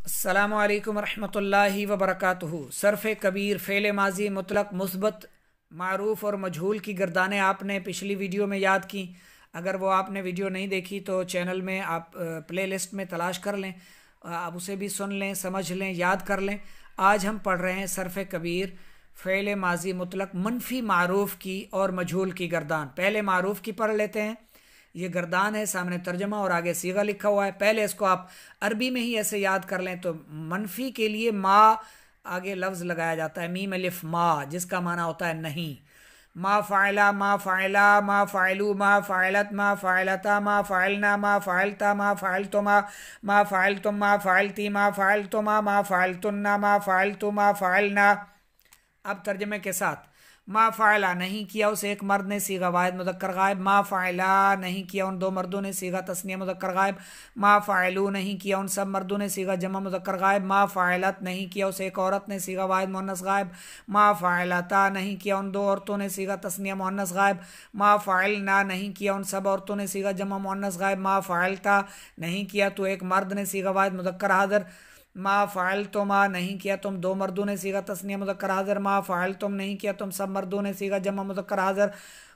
अस्सलामु अलैकुम रहमतुल्लाहि व बरकातुहू। सर्फ़ कबीर फ़ेल माजी मुतलक मुस्बत मारूफ़ और मजहूल की गर्दानें आपने पिछली वीडियो में याद की। अगर वो आपने वीडियो नहीं देखी तो चैनल में आप प्ले लिस्ट में तलाश कर लें, आप उसे भी सुन लें, समझ लें, याद कर लें। आज हम पढ़ रहे हैं सर्फ़ कबीर फ़ेल माजी मुतलक मनफ़ी मारूफ़ की और मजहूल की गर्दान। पहले मारूफ़ की पढ़ लेते हैं। ये गर्दान है, सामने तर्जमा और आगे सीगा लिखा हुआ है। पहले इसको आप अरबी में ही ऐसे याद कर लें। तो मनफी के लिए मा आगे लफ्ज़ लगाया जाता है, मीम अलिफ मा, जिसका माना होता है नहीं। मा फ़ाइला, मा फ़ाइला, मा फ़ाइलू, मा फ़ाइलत, मा फ़ाइलता, मा फ़ाइलना, मा फ़ाइलता, मा फ़ाइलतुमा, मा फ़ाइलतुम, मा फ़ाइलती, मा फ़ाइलतुमा, मा फ़ाइलतुन्ना, मा फ़ाइलतु, मा फ़ाइलना। अब तर्जमे के साथ। मा फ़ाइला नहीं किया उसे एक मर्द ने, सीगा वाहिद मुज़क्कर गायब। मा फ़ाइला नहीं किया उन दो मर्दों ने, सीगा तस्निया मुज़क्कर गायब। मा फ़ाइलू नहीं किया उन सब मर्दों ने, सीगा जमा मुज़क्कर गायब। मा फ़ाइलत नहीं किया उसे एक औरत ने, सीगा वाहिद मुअन्नस गायब। मा फ़ाइलता नहीं किया उन दो औरतों ने, सीगा तस्निया मुअन्नस गायब। मा फ़ाइलना नहीं किया उन सब औरतों ने, सीगा जमा मुअन्नस गायब। मा फ़ाइलता नहीं किया तो एक मर्द ने, सीगा वाहिद मुज़क्कर हाज़िर। मा फ़ाइल तुमा नहीं किया तुम दो मर्दों ने, सीगा तस्निया मुज़क्कर हाज़िर। मा फ़ाइल तुम नहीं किया तुम सब मर्दों ने, सीगा जमा मुज़क्कर हाज़िर।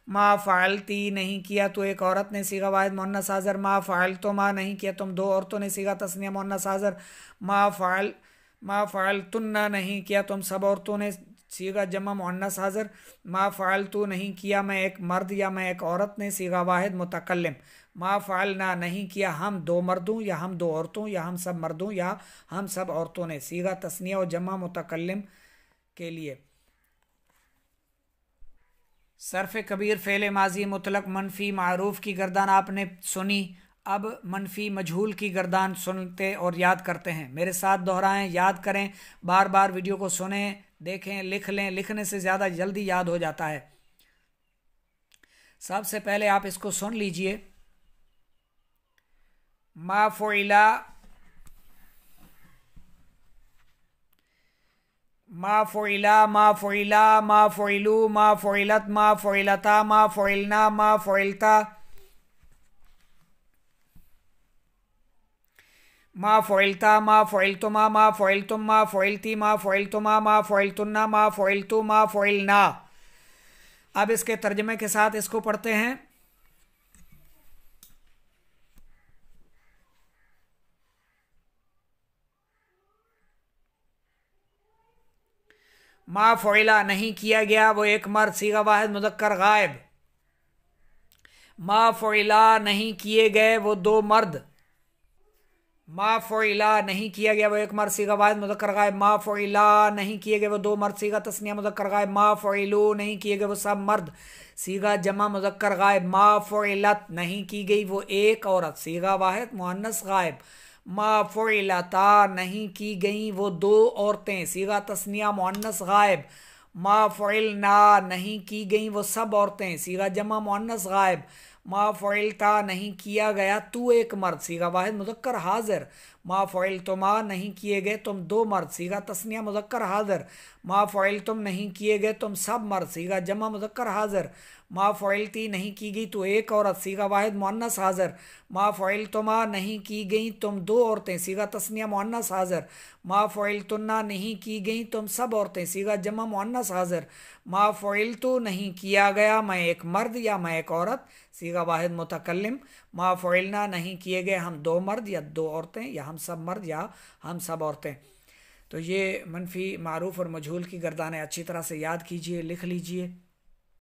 मा फ़ाइलती नहीं किया तो एक औरत ने, सीगा वाहिद मुअन्नस हाज़िर। मा फ़ाइल तुमा नहीं किया तुम दो औरतों ने, सीगा तस्निया मुअन्नस हाज़िर। मा फ़ाइल तुन्ना नहीं किया तुम सब औरतों ने, सीगा जमा मुअन्नस हाज़िर। मा फ़ाइल तू नहीं किया मैं एक मर्द या मैं एक औरत ने, सीगा वाहिद मुतकल्लिम। मा फ़ाइलना नहीं किया हम दो मर्दों या हम दो औरतों या हम सब मर्दों या हम सब औरतों ने, सीगा तस्निया और जमा मुतकल्लिम के लिए। सर्फ़ कबीर फ़ेल माजी मुतलक मनफ़ी मारूफ़ की गर्दान आपने सुनी। अब मनफ़ी मजहूल की गर्दान सुनते और याद करते हैं। मेरे साथ दोहराएं, याद करें, बार बार वीडियो को सुनें, देखें, लिख लें। लिखने से ज़्यादा जल्दी याद हो जाता है। सबसे पहले आप इसको सुन लीजिए। मा फ़ुइला, मा फ़ुइला, मा फ़ुइला, मा फ़ुइलू, मा फ़ुइलत, मा फ़ुइलता, मा फ़ुइलना, मा फ़ुइलता, मा फ़ुइलता, मा फ़ुइलतुमा, मा फ़ुइलतुम, मा फ़ुइलती, मा फ़ुइलतुमा, मा फ़ुइलतुन्ना, मा फ़ुइलतु, मा फ़ुइलना। अब इसके तर्जमे के साथ इसको पढ़ते हैं। मा फ़ुइला नहीं किया गया वो एक मर्द, सीगा वाहिद मुज़क्कर गायब। मा फ़ुइला नहीं किए गए वो दो मर्द। मा फ़ुइला नहीं किया गया वो एक मर्द, सीगा वाहिद मुज़क्कर गायब। मा फ़ुइला नहीं किए गए वो दो मर्द, सीगा तस्निया मुज़क्कर गायब। मा फ़ुइलू नहीं किए गए वो सब मर्द, सीगा जमा मुज़क्कर गायब। मा फ़ुइलत नहीं की गई वो एक औरत, सीगा वाहिद मुअन्नस गायब। मा फ़ुइलता नहीं की गई वो दो औरतें, सीगा तस्निया मुअन्नस गायब। मा फ़ुइलना नहीं की गई वो सब औरतें, सीगा जमा मुअन्नस गायब। मा फ़ुइलता नहीं किया गया तू एक मर्द, सीगा वाहिद मुज़क्कर हाज़िर। मा फ़ुइलतुमा नहीं किए गए तुम दो मर्द, सीगा तस्निया मुज़क्कर हाज़िर। मा फ़ुइलतुम नहीं किए गए तुम सब मर्द, सीगा जमा मुज़क्कर हाज़िर। मा फ़ुइलती नहीं की गई तो एक औरत, सीगा वाहिद मुअन्नस हाज़िर। मा फ़ुइलतुमा नहीं की गई तुम दो औरतें, सीगा तस्निया मुअन्नस हाज़िर। मा फ़ुइलतुन्ना नहीं की गई तुम सब औरतें, सीगा जमा मुअन्नस हाज़िर। मा फ़ुइलतु नहीं किया गया मैं एक मर्द या मैं एक औरत, सीगा वाहिद मुतकल्लिम। मा फ़ुइलना नहीं किए गए हम दो मर्द या दो औरतें या हम सब मर्द या हम सब औरतें। तो ये मनफ़ी मारूफ़ और मजहूल की गर्दानें अच्छी तरह से याद कीजिए, लिख लीजिए।